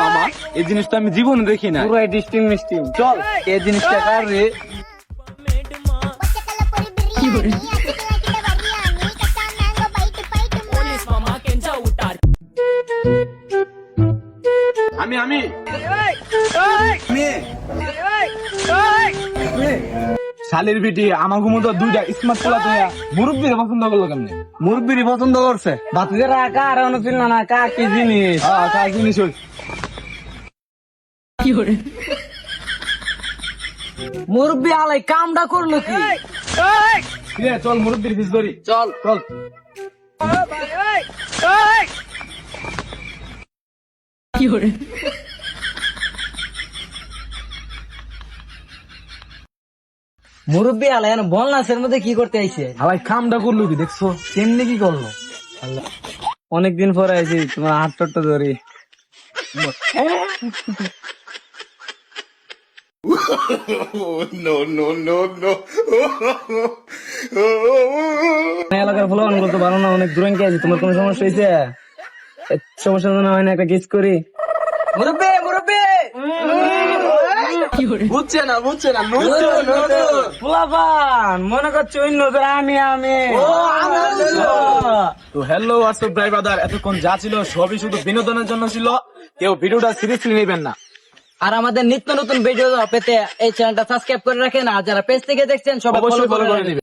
মামা এই জিনিসটা আমি জীবনে দেখি না। পুরো ডিস্টিং মিস্টিং। চল এই জিনিসটা কার রে? আমি শালির বিটি আমার মতো দুইটা স্মার্ট পোলা তুইয়া মুরব্বীর পছন্দ করলো কেমনে? মুরব্বির পছন্দ করছে বাতিদের আঁকা আর অন্য চিন্তা না কা কি জিনিস কার জিনিস ওই? মুরব্বি আলাই কামটা করলো কি? চল মুরব্বীর ফিস ধরি। চল চল মুরব্বি আলাই বল নাচের মধ্যে কি করতে আইছে? হালাই কামটা করলো কি দেখছো? কেমনি কি করলো? অনেকদিন পরে আইছি তোমার হাত টট্ট ধরি। এলাকার ফলো অন করতে পারো না, অনেক দূরে আছি। তোমার কোনো সমস্যা হয়েছে? সমস্যা না হয় না একটা কিস করি। মুরব্বি মুরব্বি বুঝছে না ফুলাপান মনে করছো অন্য আমি তো হ্যালো হোয়াটসঅ্যাপ ড্রাইভার, এতক্ষণ যা ছিল সবই শুধু বিনোদনের জন্য ছিল, কেউ ভিডিওটা সিরিয়াসলি নেবেন না। আর আমাদের নিত্য নতুন ভিডিও পেতে এই চ্যানেলটা সাবস্ক্রাইব করে রাখেন, আর যারা পেজ থেকে দেখছেন সবাই অবশ্যই ফলো ফলো করে করে রাখেন। দিবেন।